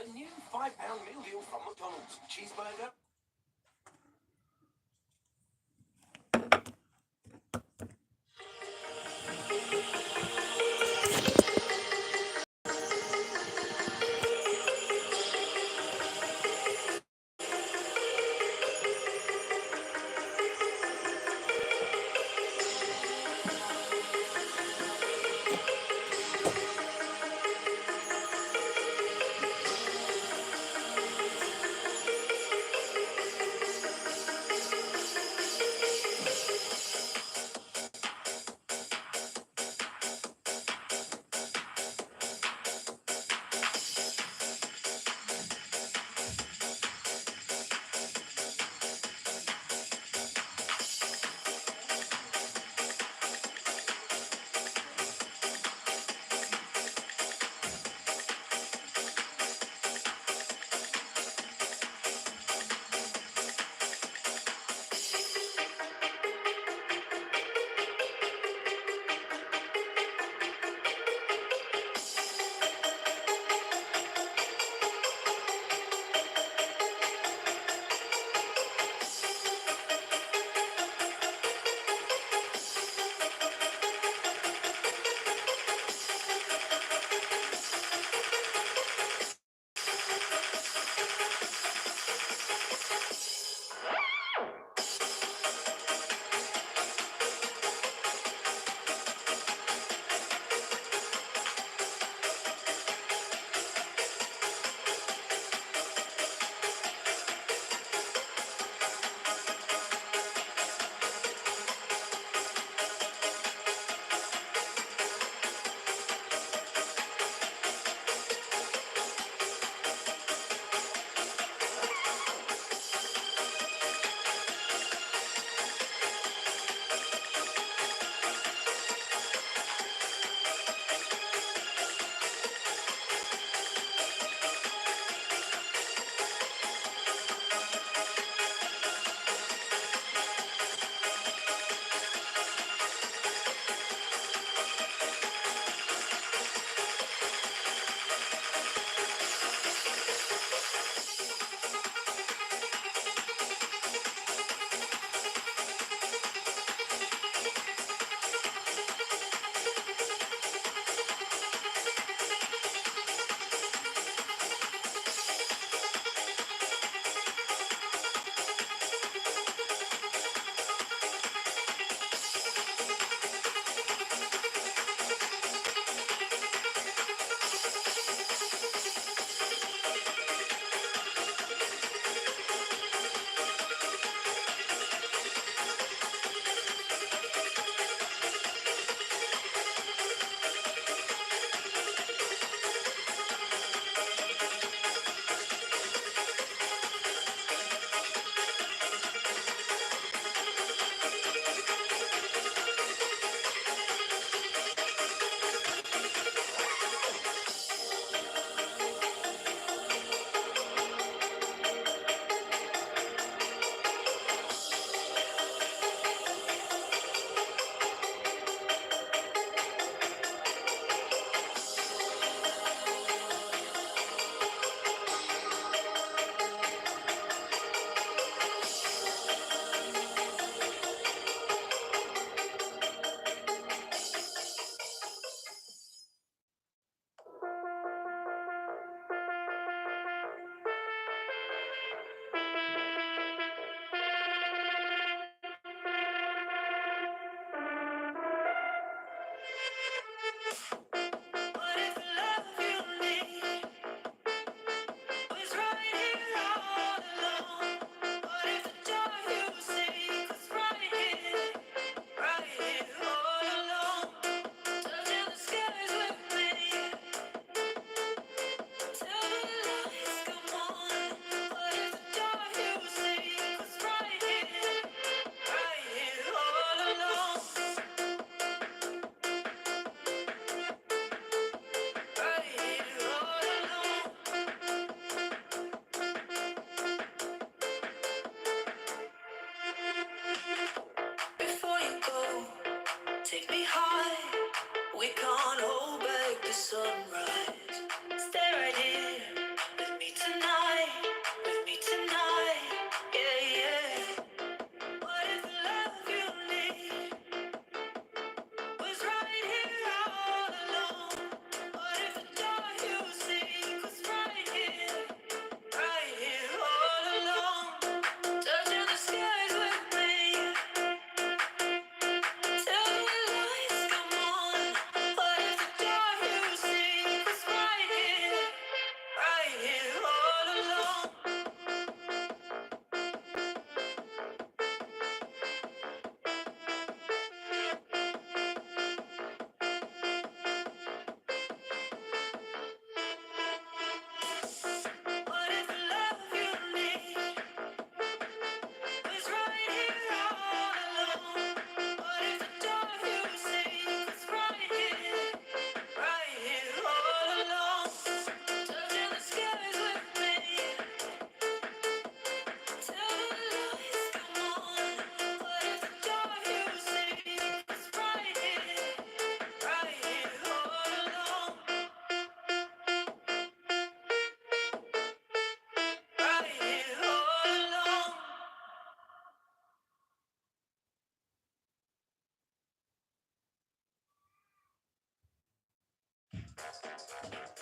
A new £5 meal deal from McDonald's. Cheeseburger.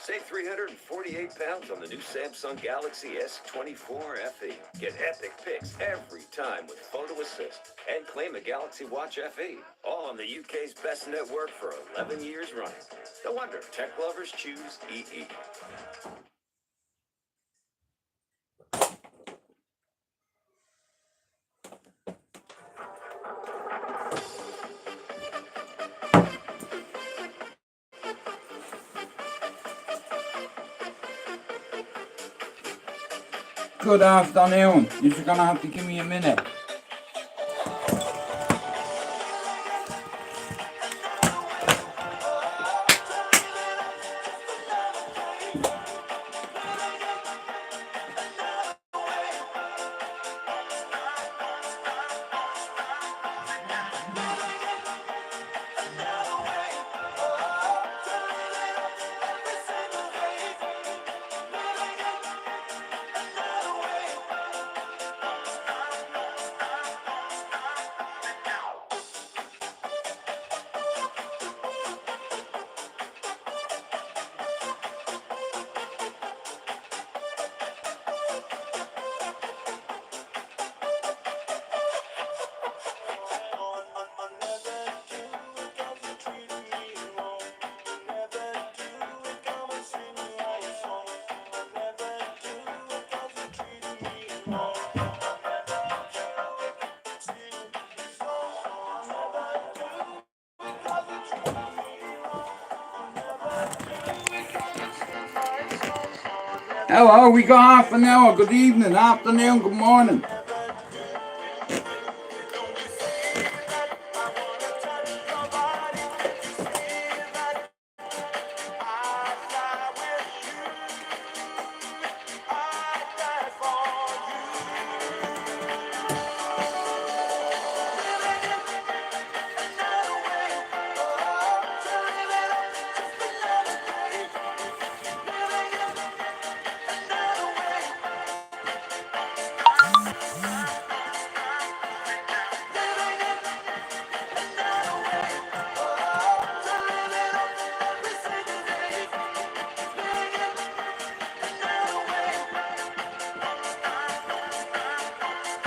Save 348 pounds on the new Samsung Galaxy S24 FE. Get epic pics every time with Photo Assist. And claim a Galaxy Watch FE. All on the UK's best network for 11 years running. No wonder tech lovers choose EE. Good afternoon. You're gonna have to give me a minute. Hello, we got half an hour. Good evening, afternoon, good morning.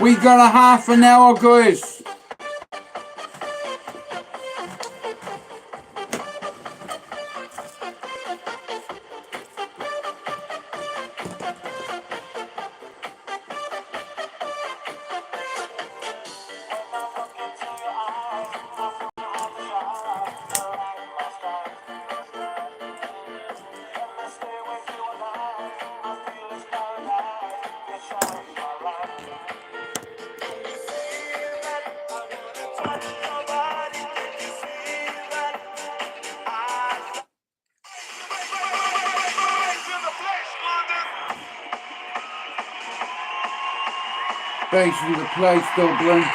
We got a half an hour, guys. Basically the place, Dublin.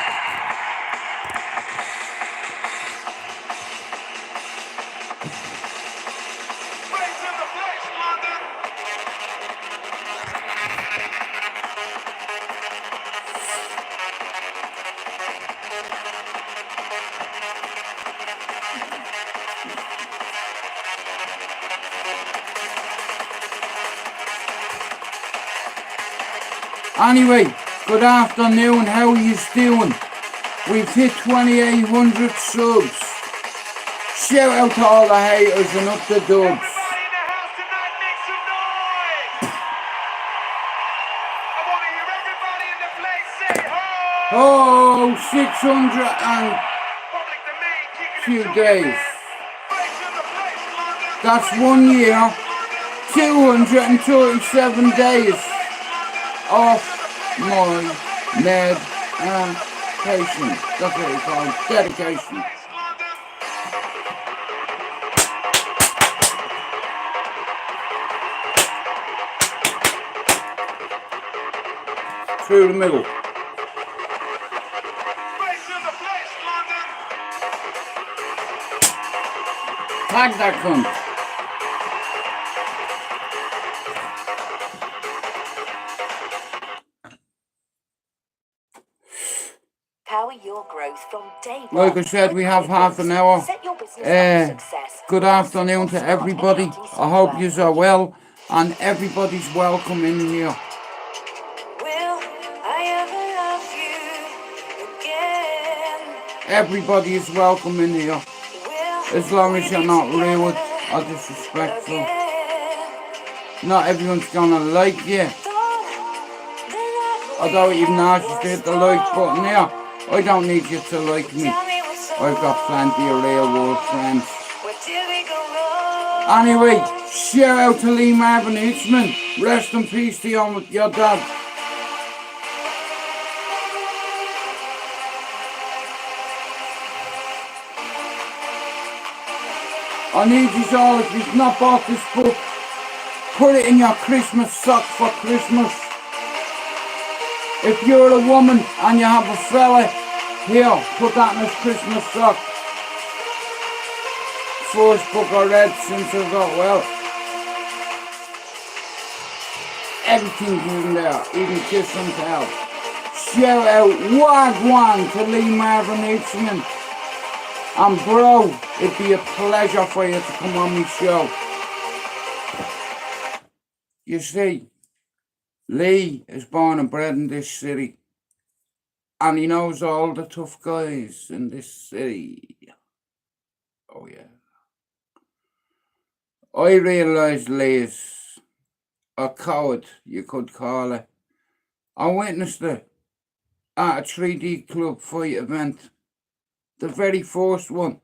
Anyway, good afternoon, how are you doing? We've hit 2,800 subs. Shout out to all the haters and up the dubs. Everybody in the house tonight, make some noise! I want to hear everybody in the place say ho! Oh, 600 and Public domain, kicking few it to days. you, man. Place in the place, London. That's Place 1 in the year, place, London. 237 days of my Place meditation. That's what it's called, dedication. London. Through the middle. Place in the place, London. Tag that cunt. Power your growth from day one. Like I said, we have half an hour. Set your business up for success. Good afternoon to everybody. I hope you are well, and everybody's welcome in here. Will I ever love you again? Everybody is welcome in here, Will as long as we you're be not rude together or disrespectful. again? Not everyone's gonna like you. Although even asked you to hit the like button here, I don't need you to like me. I've got plenty of real world friends. Anyway, shout out to Lee Marvin Hitchman. Rest in peace to your dad. I need you all, if you've not bought this book, put it in your Christmas sock for Christmas. If you're a woman and you have a fella, here, put that in his Christmas sock. First book I read since I got well. Everything's in there, even Kiss and Tell. Shout out Wagwan to Lee Marvin Hitchman. And bro, it'd be a pleasure for you to come on my show. You see, Lee is born and bred in this city, and he knows all the tough guys in this city. Oh yeah. I realised Lee is a coward, you could call it. I witnessed it at a 3D Club fight event, the very first one,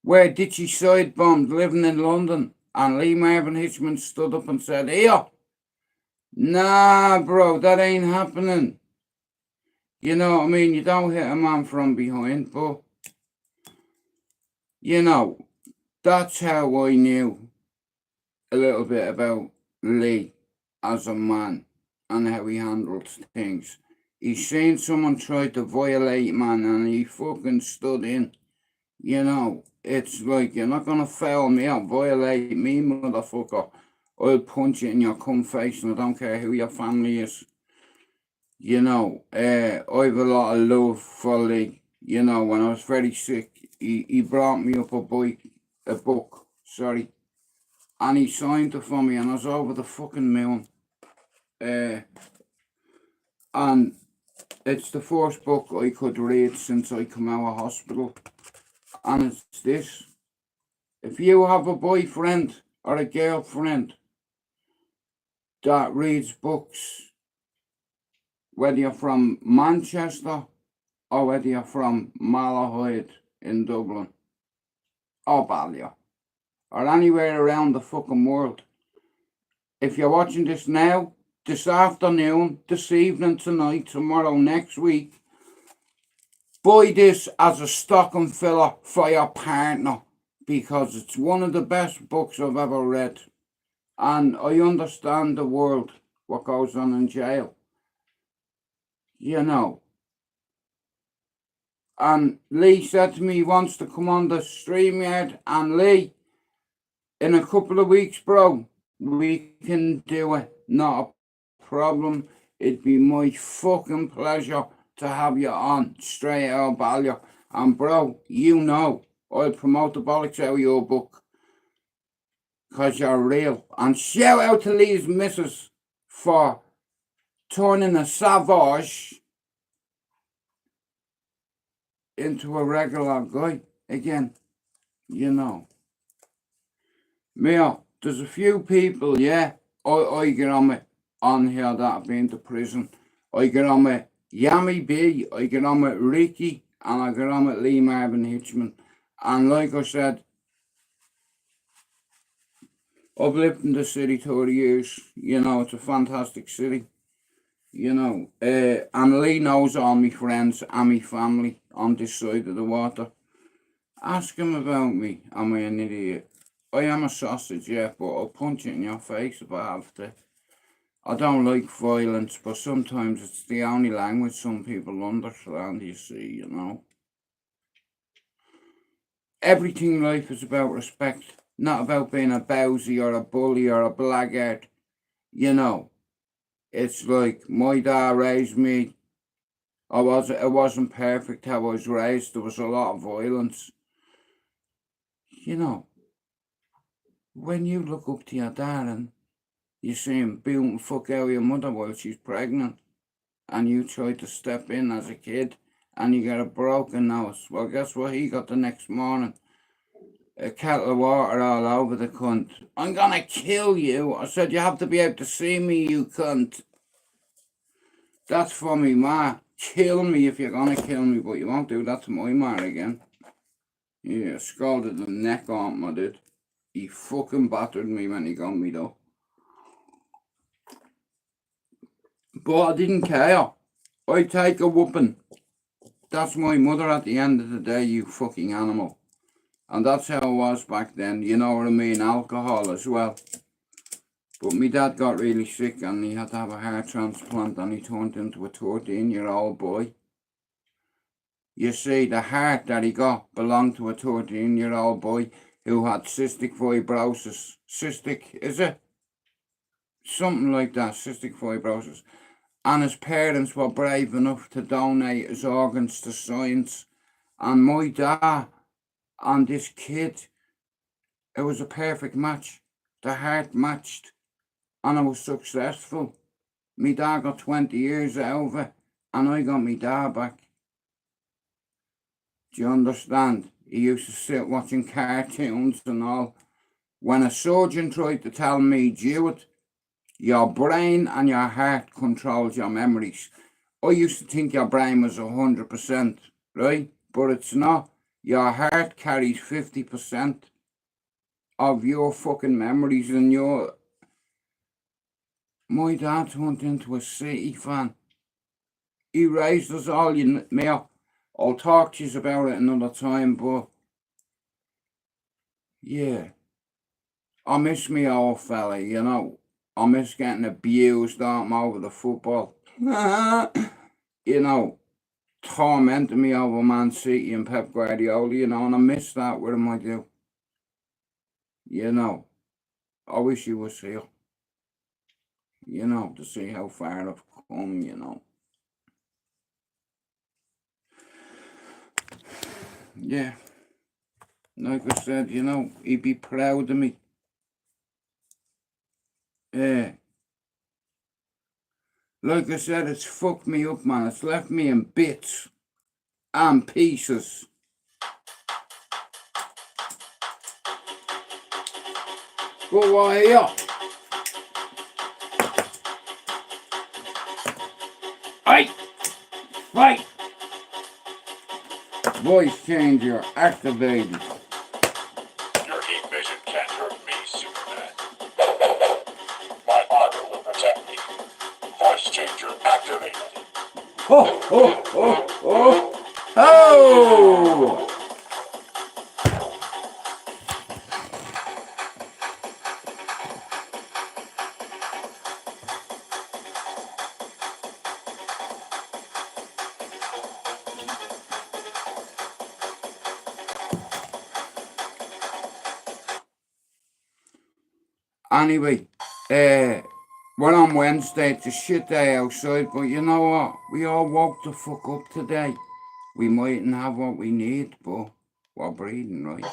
where Ditchy side bombed living in London, and Lee Marvin Hitchman stood up and said, "Here, nah, bro, that ain't happening." You know what I mean? You don't hit a man from behind, but, you know, that's how I knew a little bit about Lee as a man and how he handles things. He's seen someone try to violate man and he fucking stood in. You know, it's like, you're not gonna foul me out, violate me, motherfucker. I'll punch you in your cum face and I don't care who your family is. You know, I have a lot of love for Lee. You know, when I was very sick, he brought me up a book, and he signed it for me and I was over the fucking moon. And it's the first book I could read since I come out of hospital. And it's this: if you have a boyfriend or a girlfriend that reads books, whether you're from Manchester or whether you're from Malahide in Dublin or Ballier or anywhere around the fucking world, if you're watching this now, this afternoon, this evening, tonight, tomorrow, next week, buy this as a stocking filler for your partner, because it's one of the best books I've ever read. And I understand the world, what goes on in jail. You know. And Lee said to me he wants to come on the StreamYard, and Lee, in a couple of weeks, bro, we can do it. Not a problem. It'd be my fucking pleasure to have you on STRAIGHTOUTTABALLYER. And bro, you know, I'll promote the bollocks out of your book, because you're real. And shout out to Lee's missus for turning a savage into a regular guy again, you know. Mia, there's a few people, yeah, I get on with on here that have been to prison. I get on with Yami B, I get on with Ricky, and I get on with Lee Marvin Hitchman. And like I said, I've lived in the city 30 years, you know, it's a fantastic city. You know, and Lee knows all my friends and my family on this side of the water. Ask him about me. Am I an idiot? I am a sausage, yeah, but I'll punch it in your face if I have to. I don't like violence, but sometimes it's the only language some people understand, you see, you know. Everything in life is about respect, not about being a bowsy or a bully or a blackguard, you know. It's like my dad raised me It wasn't perfect how I was raised. There was a lot of violence. You know, when you look up to your dad and you see him beating fuck out of your mother while she's pregnant, and you try to step in as a kid, and you get a broken nose. Well, guess what he got the next morning? A kettle of water all over the cunt. I'm gonna kill you. I said, you have to be able to see me, you cunt. That's for me, ma. Kill me if you're gonna kill me, but you won't do that to my ma again. Yeah, scalded the neck on me, dude. He fucking battered me when he got me, though. But I didn't care. I take a whooping. That's my mother at the end of the day, you fucking animal. And that's how it was back then, you know what I mean? Alcohol as well. But my dad got really sick and he had to have a heart transplant and he turned into a 13-year-old boy. You see, the heart that he got belonged to a 13-year-old boy who had cystic fibrosis. Cystic, is it? Something like that, cystic fibrosis. And his parents were brave enough to donate his organs to science. And my dad and this kid, it was a perfect match. The heart matched. And I was successful. Me dad got 20 years out of it, and I got me dad back. Do you understand? He used to sit watching cartoons and all. When a surgeon tried to tell me, Jewett, your brain and your heart controls your memories. I used to think your brain was 100%, right? But it's not. Your heart carries 50% of your fucking memories and your... My dad turned into a City fan. He raised us all, you know. I'll talk to you about it another time, but... Yeah. I miss me old fella, you know. I miss getting abused over the football. You know, tormenting me over Man City and Pep Guardiola, you know, and I miss that with him, I do. You know, I wish he was here. You know, to see how far I've come, you know. Yeah. Like I said, you know, he'd be proud of me. Yeah. Like I said, it's fucked me up, man. It's left me in bits and pieces. But why are you? Hey! Fight! Voice changer activated. Your heat vision can't hurt me, Superman. My armor will protect me. Voice changer activated. Oh, oh, oh, oh, oh! Anyway, we're on Wednesday. It's a shit day outside, but you know what? We all woke the fuck up today. We mightn't have what we need, but we're breathing, right?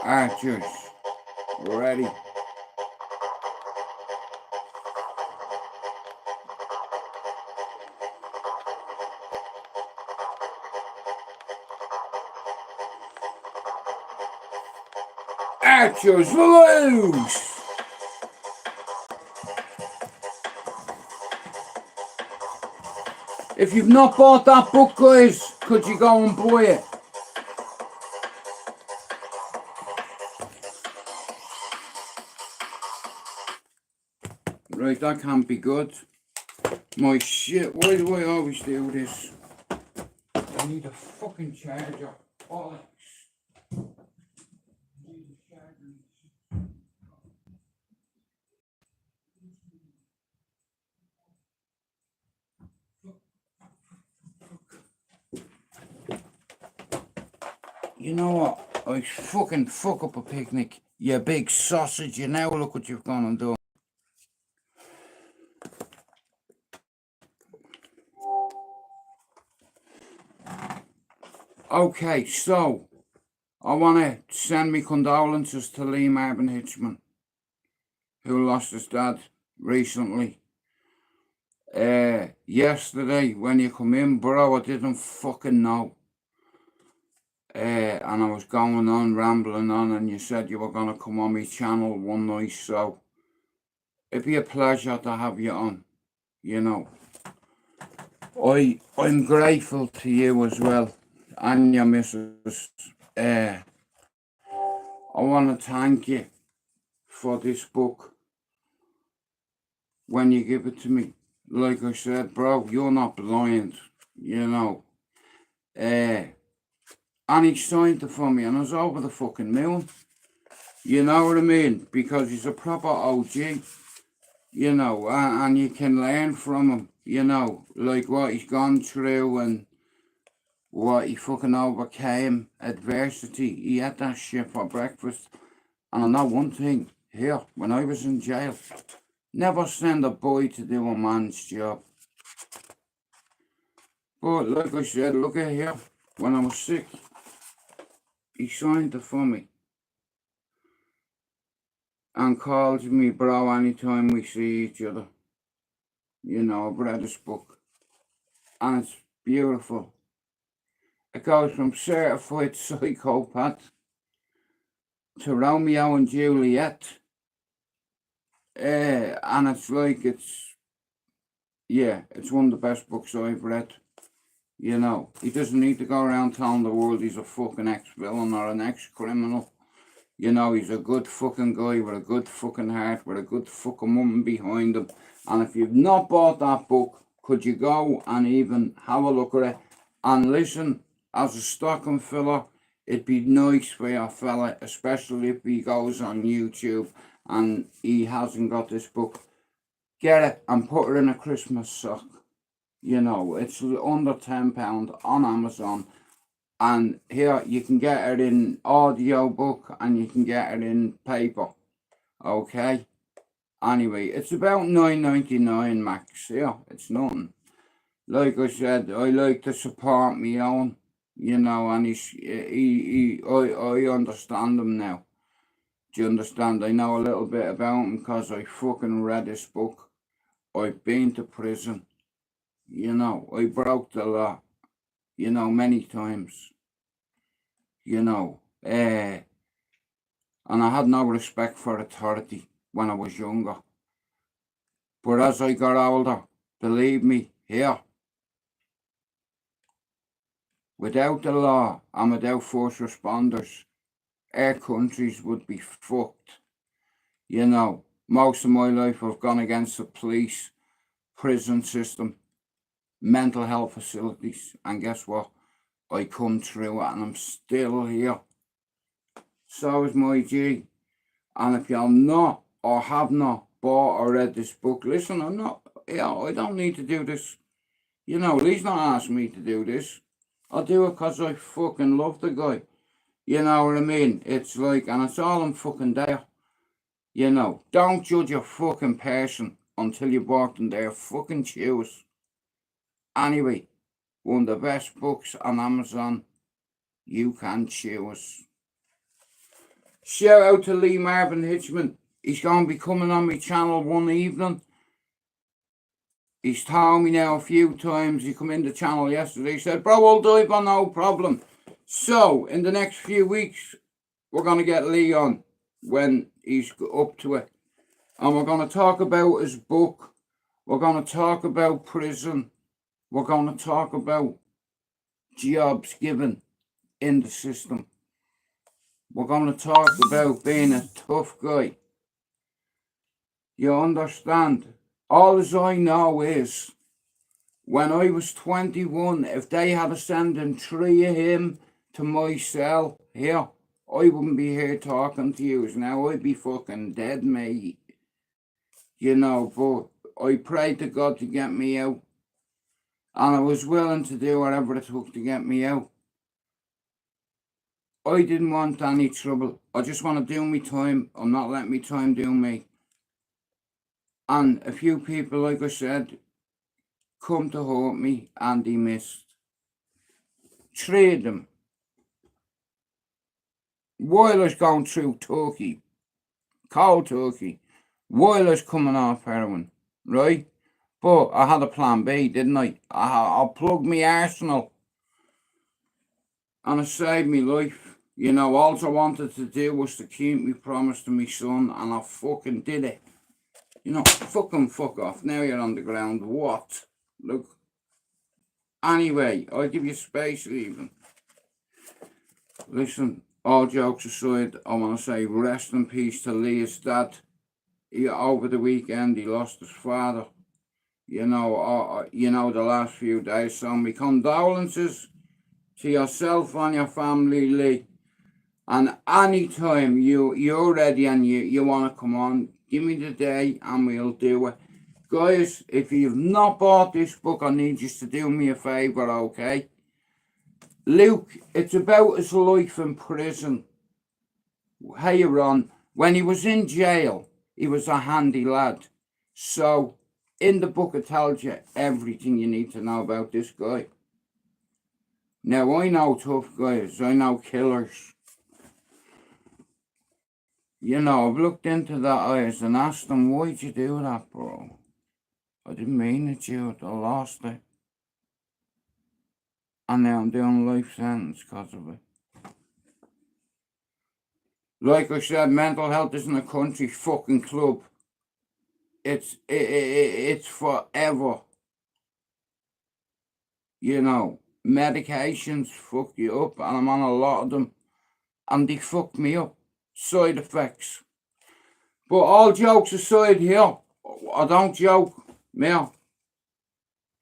Archers, ready. Archers loose! If you've not bought that book, guys, could you go and buy it? Right, that can't be good. My shit, why do I always do this? I need a fucking charger. Bollocks. You know what? I fucking fuck up a picnic. You big sausage, you now look what you've gone and done. Okay, so I want to send me condolences to Lee Marvin Hitchman, who lost his dad recently. Yesterday when you come in, bro, I didn't fucking know. And I was going on, rambling on, and you said you were going to come on my channel one night, so it'd be a pleasure to have you on, you know. I'm grateful to you as well, and your missus. I want to thank you for this book when you give it to me. Like I said, bro, you're not blind, you know. And he signed it for me, and I was over the fucking moon. You know what I mean? Because he's a proper OG, you know, and you can learn from him, you know, like what he's gone through and what he fucking overcame, adversity. He had that shit for breakfast. And I know one thing, here, when I was in jail, never send a boy to do a man's job. But like I said, look at here, when I was sick, he signed it for me. And calls me bro anytime we see each other. You know, I've read this book. And it's beautiful. It goes from certified psychopath to Romeo and Juliet. And it's like, it's one of the best books I've read. You know, he doesn't need to go around telling the world he's a fucking ex-villain or an ex-criminal. You know, he's a good fucking guy with a good fucking heart, with a good fucking woman behind him. And if you've not bought that book, could you go and even have a look at it and listen as a stocking filler? It'd be nice for your fella, especially if he goes on YouTube and he hasn't got this book. Get it and put it in a Christmas sock. You know, it's under £10 on Amazon. And here you can get it in audio book and you can get it in paper. Okay? Anyway, it's about $9.99 max. Yeah, it's nothing. Like I said, I like to support me own, you know, and I understand him now. Do you understand? I know a little bit about him because I fucking read this book. I've been to prison. You know, I broke the law, you know, many times. You know, and I had no respect for authority when I was younger. But as I got older, believe me, here, without the law and without first responders, our countries would be fucked. You know, most of my life I've gone against the police, prison system, mental health facilities, and guess what? I come through it and I'm still here. So is my G. And if you're not or have not bought or read this book, listen, I don't need to do this. You know, Lee's not asked me to do this. I do it because I fucking love the guy. You know what I mean? It's like, and it's all in fucking there. You know, don't judge a fucking person until you've walked in their fucking shoes. Anyway, one of the best books on Amazon you can choose. Shout out to Lee Marvin Hitchman. He's going to be coming on my channel one evening. He's told me now a few times. He come in the channel yesterday. He said, bro, I'll dive on, no problem. So, in the next few weeks, we're going to get Lee on when he's up to it. And we're going to talk about his book. We're going to talk about prison. We're going to talk about jobs given in the system. We're going to talk about being a tough guy. You understand? All as I know is, when I was 21, if they had to send in 3 of him to my cell here, I wouldn't be here talking to you now. I'd be fucking dead, mate. You know, but I prayed to God to get me out. And I was willing to do whatever it took to get me out. I didn't want any trouble. I just want to do me time. I'm not letting me time do me. And a few people, like I said, come to hurt me, and he missed. Three of them. While I was going through Turkey, cold Turkey, while I was coming off heroin, right? But I had a plan B, didn't I? I plugged me arsenal, and it saved me life. You know, all I wanted to do was to keep me promise to me son, and I fucking did it. You know, fucking fuck off. Now you're on the ground. What? Look. Anyway, I'll give you space even. Listen, all jokes aside, I want to say rest in peace to Leah's dad. Over the weekend, he lost his father. You know, the last few days. So my condolences to yourself and your family, Lee. And anytime you're ready and you want to come on, give me the day and we'll do it. Guys, if you've not bought this book, I need you to do me a favour, okay? Luke, it's about his life in prison. Hey, Ron, when he was in jail, he was a handy lad. So, in the book, it tells you everything you need to know about this guy. Now, I know tough guys. I know killers. You know, I've looked into that eyes and asked them, why'd you do that, bro? I didn't mean it, Jude. I lost it. And now I'm doing a life sentence because of it. Like I said, mental health isn't a country fucking club. It's forever. You know, medications fuck you up, and I'm on a lot of them, and they fuck me up. Side effects. But all jokes aside here, I don't joke, now.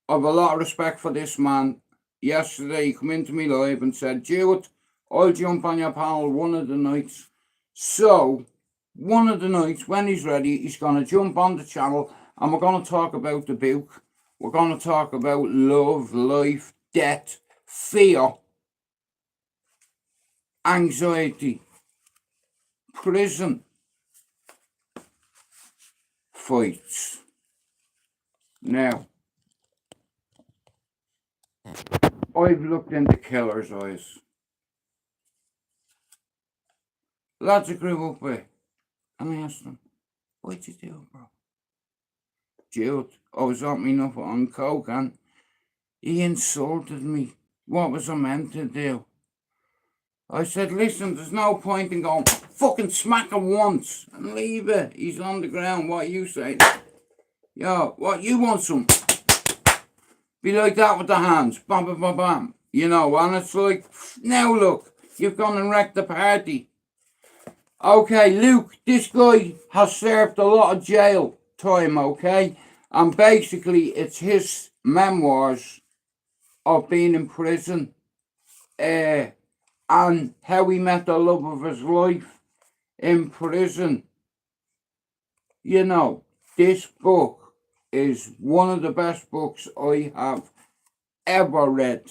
I have a lot of respect for this man. Yesterday he come into me live and said, Jude, I'll jump on your panel one of the nights. So, one of the nights when he's ready, he's going to jump on the channel and we're going to talk about the book. We're going to talk about love, life, death, fear, anxiety, prison, fights. Now, I've looked into killers' eyes. Lads I grew up with, and I asked them, what'd you do, bro? Jude, I was on me enough on coke, and he insulted me. What was I meant to do? I said, listen, there's no point in going, fucking smack him once and leave it. He's on the ground. What you say? Yo, what, you want some? Be like that with the hands. Bam, bam, bam, bam. You know, and it's like, now look, you've gone and wrecked the party. Okay, Luke, this guy has served a lot of jail time, okay? And basically, it's his memoirs of being in prison. And how he met the love of his life in prison. You know, this book is one of the best books I have ever read.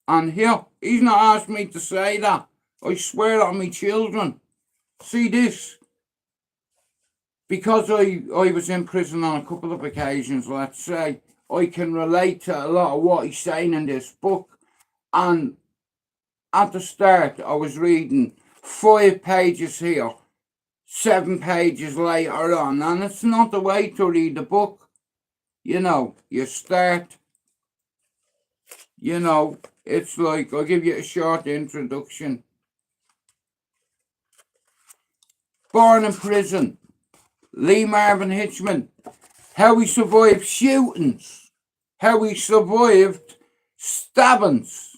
And here, he's not asked me to say that. I swear on my children. See this? Because I was in prison on a couple of occasions, let's say, I can relate to a lot of what he's saying in this book. And at the start, I was reading 5 pages here, 7 pages later on, and it's not the way to read a book. You know, you start, you know, it's like, I'll give you a short introduction. Born in prison, Lee Marvin Hitchman, how he survived shootings, how he survived stabbings,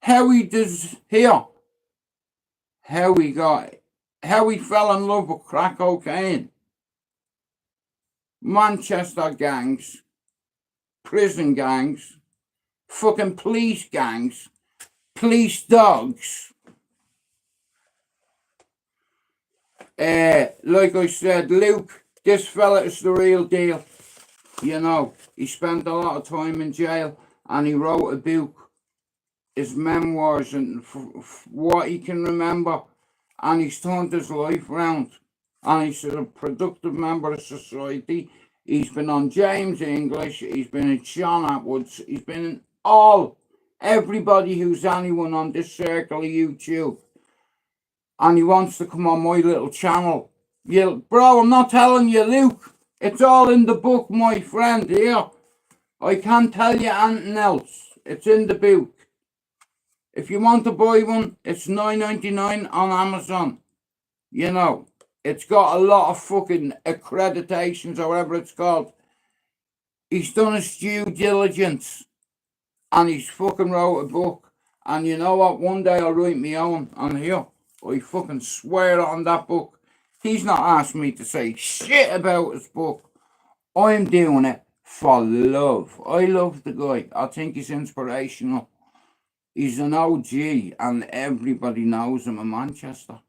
how he does here, how he fell in love with crack cocaine, Manchester gangs, prison gangs, fucking police gangs, police dogs. Like I said, Luke, this fella is the real deal. You know, he spent a lot of time in jail and he wrote a book his memoirs and what he can remember, and he's turned his life around, and he's a productive member of society. He's been on James English, he's been in Sean Atwood's, he's been in everybody who's anyone on this circle of YouTube, and he wants to come on my little channel. Bro, I'm not telling you, Luke. It's all in the book, my friend, here. I can't tell you anything else. It's in the book. If you want to buy one, it's $9.99 on Amazon. You know, it's got a lot of fucking accreditations or whatever it's called. He's done his due diligence. And he's fucking wrote a book. And you know what? One day I'll write my own on here. I fucking swear on that book. He's not asked me to say shit about his book. I'm doing it for love. I love the guy. I think he's inspirational. He's an OG and everybody knows him in Manchester.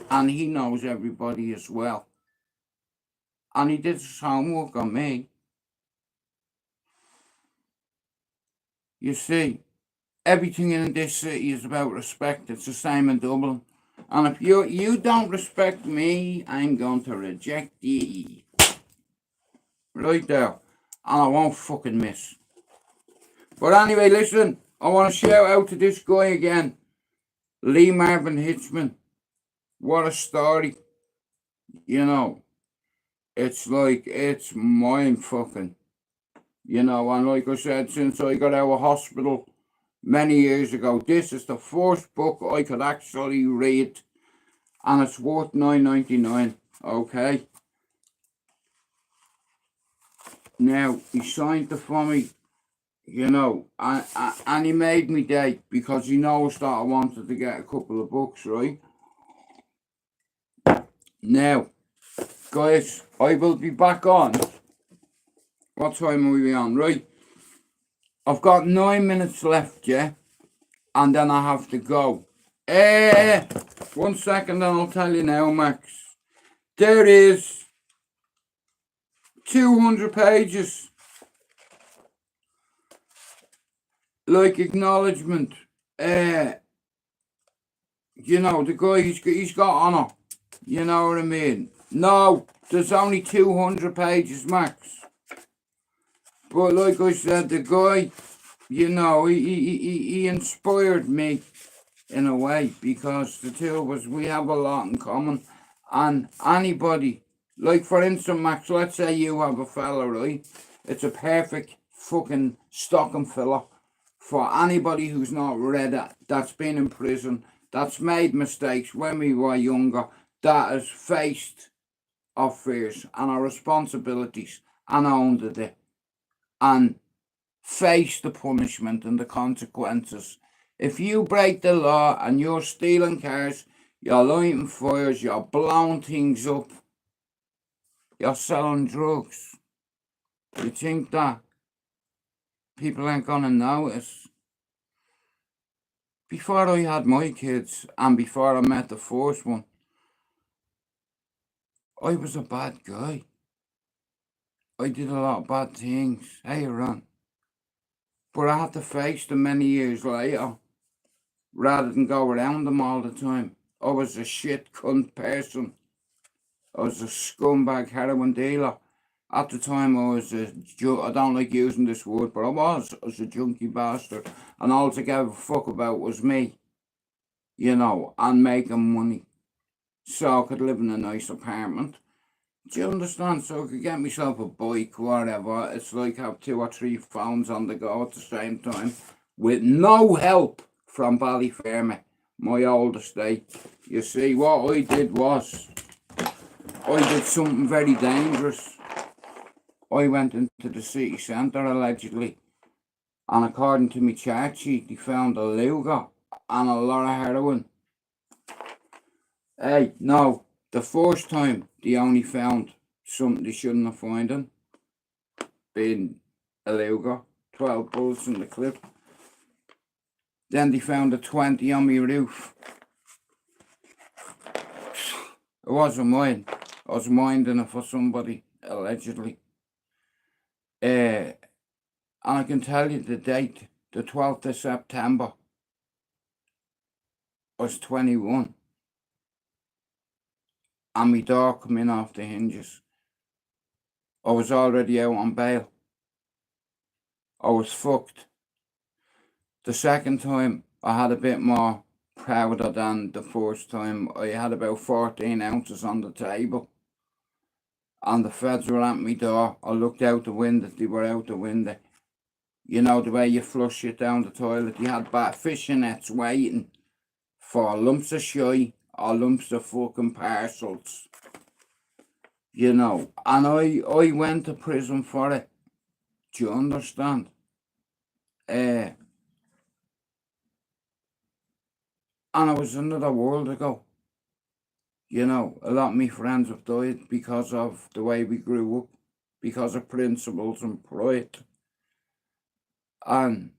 And he knows everybody as well. And he did his homework on me. You see, everything in this city is about respect. It's the same in Dublin. And if you don't respect me, I'm going to reject you. Right there. And I won't fucking miss. But anyway, listen. I want to shout out to this guy again. Lee Marvin Hitchman. What a story. You know. It's like, it's mind fucking. You know, and like I said, since I got out of hospital many years ago, this is the first book I could actually read. And it's worth $9.99. Okay. Now, he signed it for me. You know, and he made me day because he knows that I wanted to get a couple of books, right? Now, guys, I will be back on. What time are we on, right? I've got 9 minutes left, yeah? And then I have to go. 1 second and I'll tell you now, Max. There is 200 pages. Like acknowledgement. You know, the guy, he's got honour. You know what I mean? No, there's only 200 pages, Max. But like I said, the guy, you know, he inspired me in a way because the two of us, we have a lot in common. And anybody, like for instance, Max, let's say you have a fella, right? It's a perfect fucking stocking filler for anybody who's not read it, that's been in prison, that's made mistakes when we were younger, that has faced our fears and our responsibilities and owned it and faced the punishment and the consequences. If you break the law and you're stealing cars, you're lighting fires, you're blowing things up, you're selling drugs, you think that people ain't gonna notice? Before I had my kids and before I met the first one, I was a bad guy. I did a lot of bad things. Hey, Ron. But I had to face them many years later, rather than go around them all the time. I was a shit cunt person. I was a scumbag heroin dealer. At the time, I was I don't like using this word, but I was a junkie bastard. And all I gave a fuck about was me, you know, and making money. So I could live in a nice apartment. Do you understand? So I could get myself a bike, whatever. It's like have 2 or 3 phones on the go at the same time, with no help from Ballyfermot, my old estate. You see, what I did was, I did something very dangerous. I went into the city centre, allegedly, and according to my charge sheet, they found a Luger and a lot of heroin. Hey, no, the first time they only found something they shouldn't have found, being a Luger, 12 bullets in the clip. Then they found a 20 on my roof. It wasn't mine. I was minding it for somebody, allegedly. And I can tell you the date the 12th of September, I was 21. And my door come in off the hinges. I was already out on bail. I was fucked. The second time, I had a bit more prouder than the first time. I had about 14 ounces on the table. And the feds were at my door. I looked out the window, they were out the window. You know, the way you flush it down the toilet. You had fishing nets waiting for lumps of shite or lumps of fucking parcels. You know, and I went to prison for it. Do you understand? And it was another world ago. You know, a lot of my friends have died because of the way we grew up, because of principles and pride. And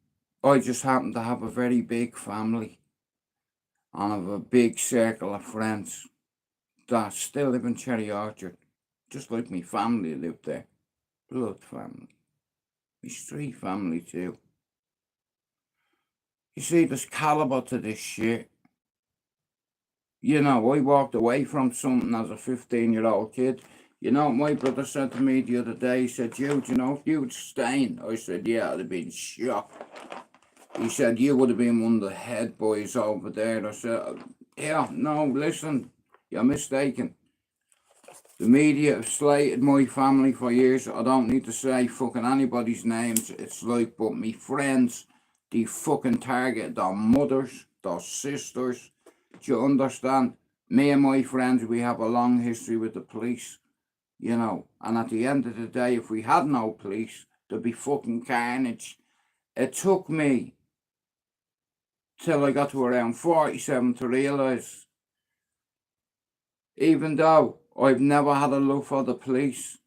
I just happen to have a very big family and have a big circle of friends that still live in Cherry Orchard, just like my family lived there. Blood family. My street family too. You see, there's caliber to this shit. You know, I walked away from something as a 15-year-old kid. You know what my brother said to me the other day? He said, you know, if you'd stayed, I said, yeah, I'd have been shot. He said, you would have been one of the head boys over there. I said, yeah, no, listen, you're mistaken. The media have slated my family for years. I don't need to say fucking anybody's names. It's like, but me friends, they fucking target their mothers, their sisters. Do you understand? Me and my friends, we have a long history with the police, you know. And at the end of the day, if we had no police, there'd be fucking carnage. It took me till I got to around 47 to realise, even though I've never had a love for the police,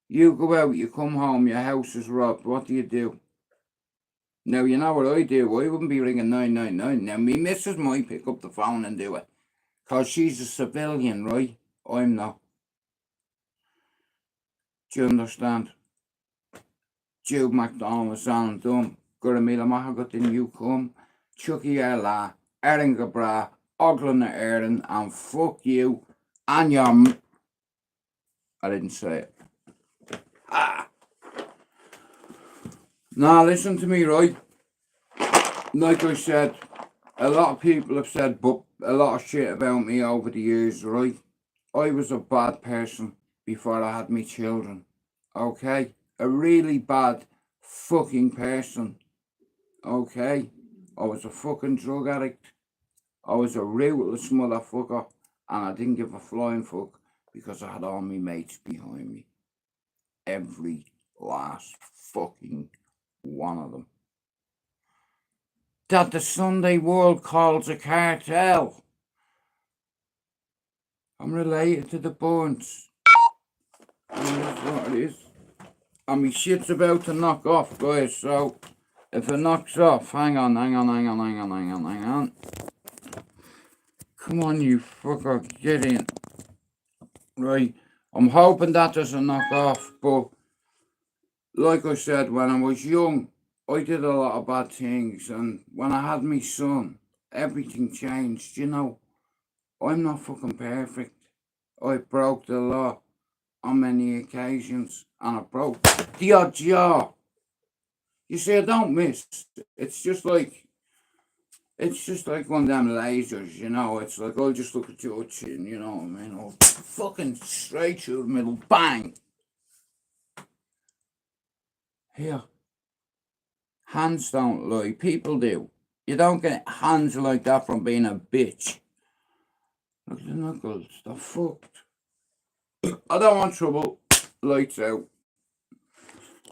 you go out, you come home, your house is robbed, what do? Now, you know what I do? I wouldn't be ringing 999. Now, me missus might pick up the phone and do it, because she's a civilian, right? I'm not. Do you understand? Jude McDonald Sound Dumb. Guramila Mahagutin you come. Chucky Ella. Erin Gabra. Oglan Erin. And fuck you. And your. I didn't say it. Ah. Now, listen to me, right? Like I said, a lot of people have said a lot of shit about me over the years, right? I was a bad person before I had me children, okay? A really bad fucking person, okay? I was a fucking drug addict. I was a ruthless motherfucker, and I didn't give a flying fuck because I had all my mates behind me. Every last fucking one of them. That the Sunday world calls a cartel. I'm related to the Burns. And that's what it is. And my shit's about to knock off, guys, so if it knocks off, hang on. Come on, you fucker, get in. Right, I'm hoping that doesn't knock off, but like I said, when I was young, I did a lot of bad things, and when I had my son, everything changed, you know. I'm not fucking perfect. I broke the law on many occasions, and I broke the odd jaw. You see, I don't miss. It's just like one of them lasers, you know. It's like, I'll just look at your chin, you know what I mean? I'll fucking straight through the middle, bang. Here. Hands don't lie, people do. You don't get hands like that from being a bitch. Look at the knuckles, they're fucked. I don't want trouble. Lights out.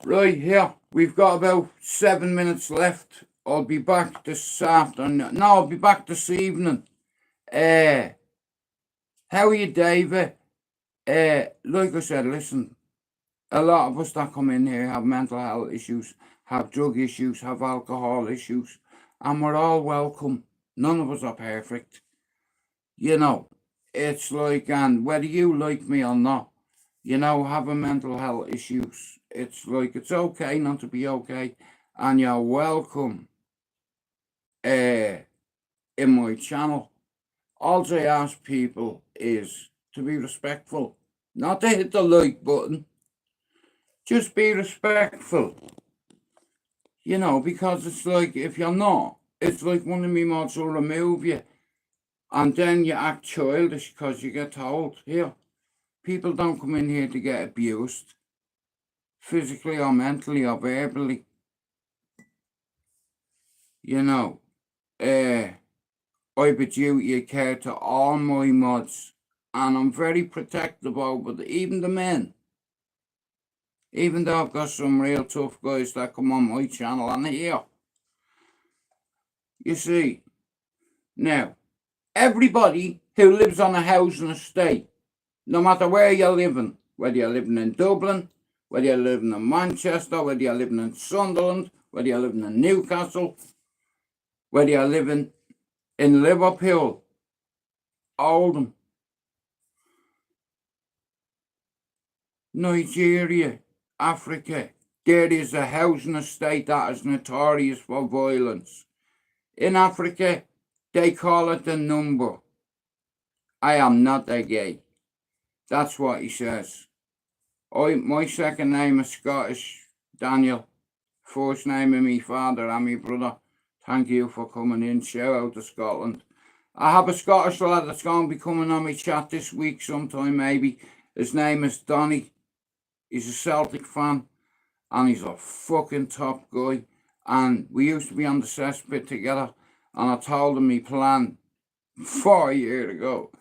Right, here, we've got about 7 minutes left. I'll be back this afternoon. No, I'll be back this evening. How are you, David? Like I said, listen, a lot of us that come in here have mental health issues, have drug issues, have alcohol issues, and we're all welcome. None of us are perfect. You know, it's like, and whether you like me or not, you know, having mental health issues, it's like, it's okay not to be okay, and you're welcome in my channel. All I ask people is to be respectful, not to hit the like button, just be respectful, you know, because it's like, if you're not, it's like one of me mods will remove you, and then you act childish because you get told, here, people don't come in here to get abused, physically or mentally or verbally, you know. I have a duty of care to all my mods, and I'm very protective over even the men. Even though I've got some real tough guys that come on my channel and here. You see, now, everybody who lives on a housing estate, no matter where you're living, whether you're living in Dublin, whether you're living in Manchester, whether you're living in Sunderland, whether you're living in Newcastle, whether you're living in Liverpool, Oldham, Nigeria, Africa, there is a housing estate that is notorious for violence. In Africa, they call it the number. I am not a gay. That's what he says. My second name is Scottish, Daniel. First name of me father and me brother. Thank you for coming in. Shout out to Scotland. I have a Scottish lad that's going to be coming on my chat this week sometime maybe. His name is Donny. He's a Celtic fan and he's a fucking top guy. And we used to be on the cesspit together, and I told him my plan 4 years ago.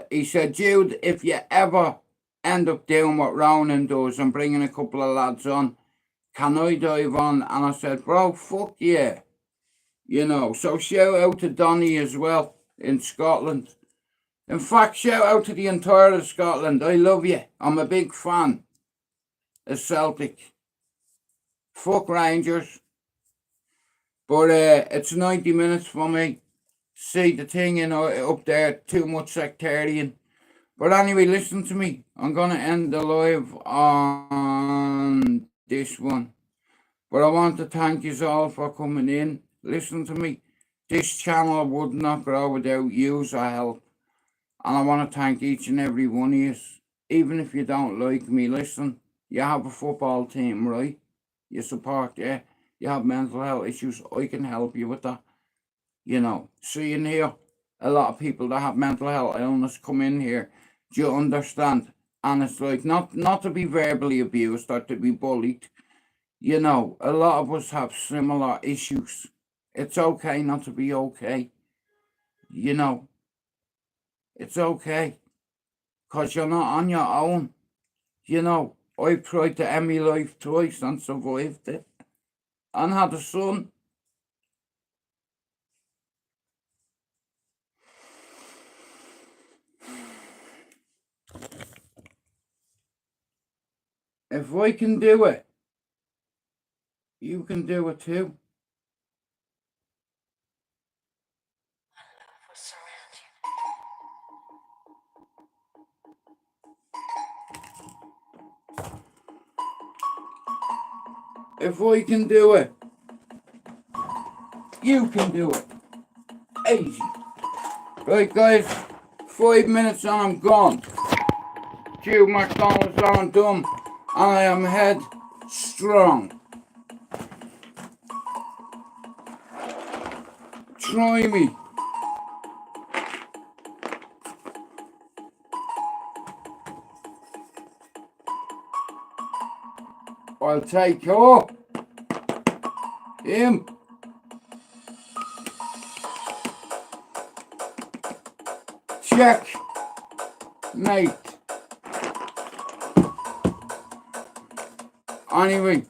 He said, Jude, if you ever end up doing what Ronan does and bringing a couple of lads on, can I dive on? And I said, bro, fuck yeah. You know, so shout out to Donny as well in Scotland. In fact, shout out to the entire of Scotland. I love you. I'm a big fan of Celtic. Fuck Rangers. But it's 90 minutes for me. See the thing, you know, up there, too much sectarian. But anyway, listen to me. I'm going to end the live on this one. But I want to thank you all for coming in. Listen to me. This channel would not grow without your help. And I want to thank each and every one of you. Even if you don't like me, listen. You have a football team, right? You support, yeah? You have mental health issues, I can help you with that. You know, seeing here, a lot of people that have mental health illness come in here. Do you understand? And it's like, not to be verbally abused or to be bullied. You know, a lot of us have similar issues. It's okay not to be okay. You know, it's okay. Because you're not on your own. You know, I've tried to end my life twice and survived it. And had a son. If I can do it, you can do it too. If I can do it, you can do it. Easy. Right, guys, 5 minutes and I'm gone. Jude McDonald's on dumb, and I am head strong. Try me. I'll take him. Check, mate. Anyway,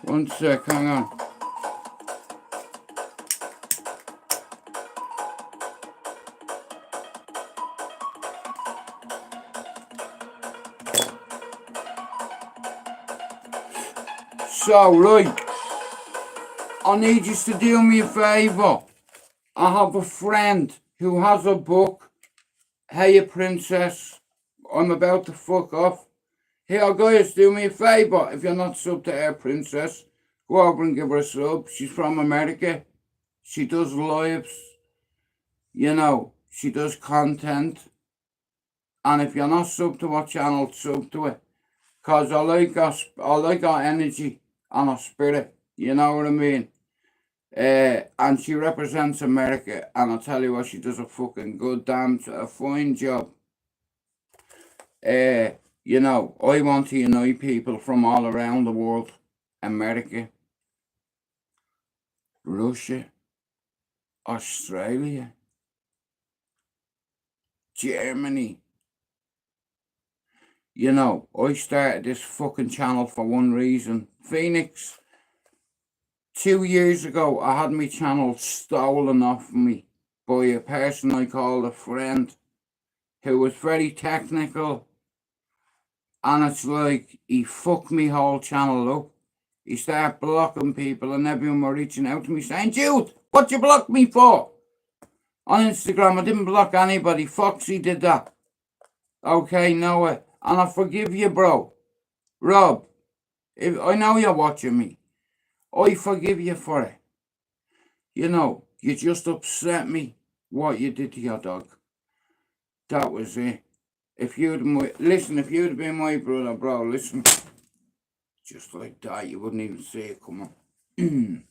one sec, hang on. So, right, I need you to do me a favour. I have a friend who has a book, Hey Princess, I'm about to fuck off. Here, guys, do me a favour. If you're not subbed to Air Princess, go over and give her a sub. She's from America. She does lives. You know, she does content. And if you're not subbed to our channel, sub to it. Because I like our energy and our spirit. You know what I mean? And she represents America. And I'll tell you what, she does a fucking a fine job. You know, I want to unite people from all around the world. America, Russia, Australia, Germany. You know, I started this fucking channel for one reason. Phoenix, 2 years ago, I had my channel stolen off me by a person I called a friend who was very technical. And it's like, he fucked me whole channel up. He started blocking people and everyone were reaching out to me saying, Jude, what you blocked me for? On Instagram, I didn't block anybody. Foxy did that. Okay, Noah. And I forgive you, bro. Rob, if I know you're watching me. I forgive you for it. You know, you just upset me what you did to your dog. That was it. If you'd have been my brother, bro, listen. Just like that, you wouldn't even see it coming.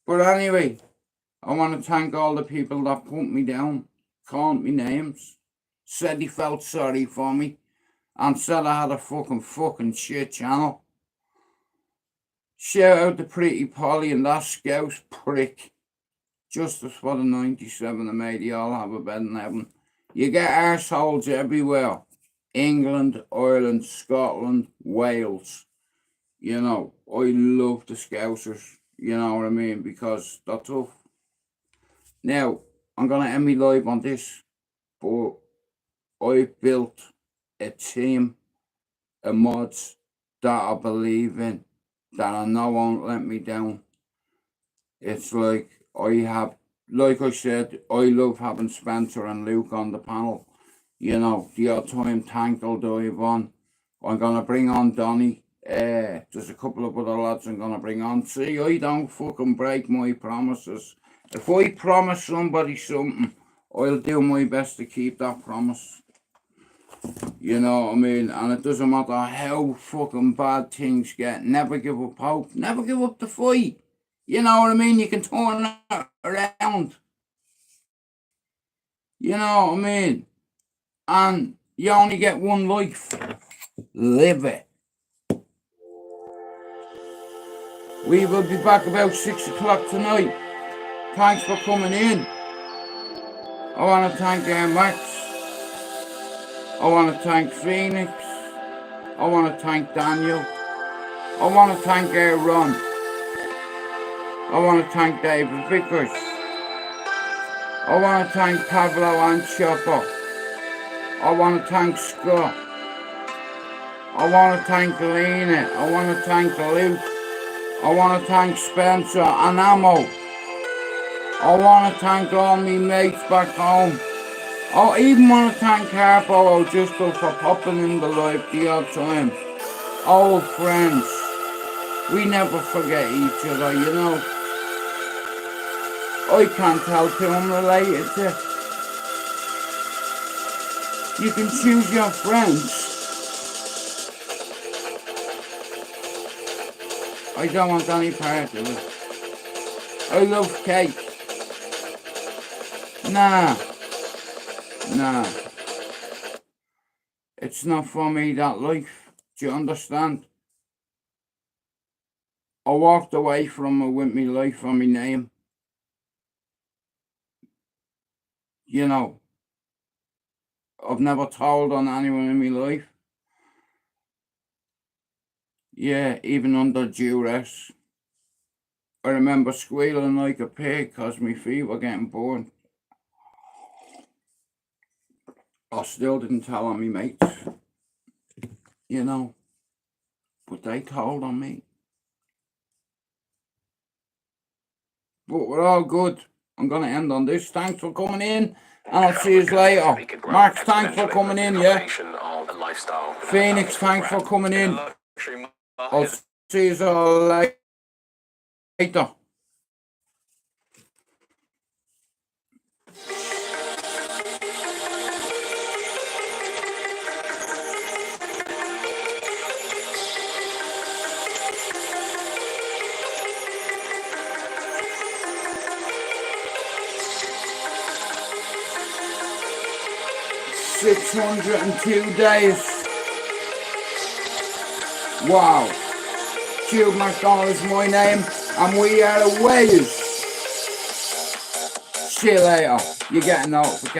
But anyway, I want to thank all the people that put me down, called me names, said he felt sorry for me, and said I had a fucking shit channel. Shout out to Pretty Polly and that scouse prick. Justice for the 97 and may they all have a bed in heaven. You get arseholes everywhere. England, Ireland, Scotland, Wales. You know, I love the Scousers. You know what I mean? Because they're tough. Now, I'm going to end me live on this. But I built a team of mods that I believe in. That I know won't let me down. It's like like I said, I love having Spencer and Luke on the panel. You know, the odd time Tank will dive on. I'm going to bring on Donny. There's a couple of other lads I'm going to bring on. See, I don't fucking break my promises. If I promise somebody something, I'll do my best to keep that promise. You know what I mean? And it doesn't matter how fucking bad things get. Never give up hope. Never give up the fight. You know what I mean? You can turn it around. You know what I mean? And you only get one life. Live it. We will be back about 6 o'clock tonight. Thanks for coming in. I want to thank Max. I want to thank Phoenix. I want to thank Daniel. I want to thank Ron. I want to thank David Vickers. I want to thank Pablo and Chopper. I want to thank Scott. I want to thank Lena. I want to thank Luke. I want to thank Spencer and Amo. I want to thank all my mates back home. I even want to thank Harpo O'Driscoll for popping in the live the odd time. Old friends. We never forget each other, you know. I can't help who I'm related to. You can choose your friends. I don't want any part of it. I love cake. Nah. It's not for me, that life. Do you understand? I walked away from it with my life on my name. You know, I've never told on anyone in my life. Yeah, even under duress. I remember squealing like a pig because my feet were getting burned. I still didn't tell on me mates. You know, but they told on me. But we're all good. I'm going to end on this. Thanks for coming in, and I'll see you later. Max, thanks for coming in, yeah? lifestyle. Phoenix, thanks for coming in. Luxury I'll market. see you all later. 602 days. Wow. Jude McDonald is my name, and we are the Waves. See you later. You're getting out.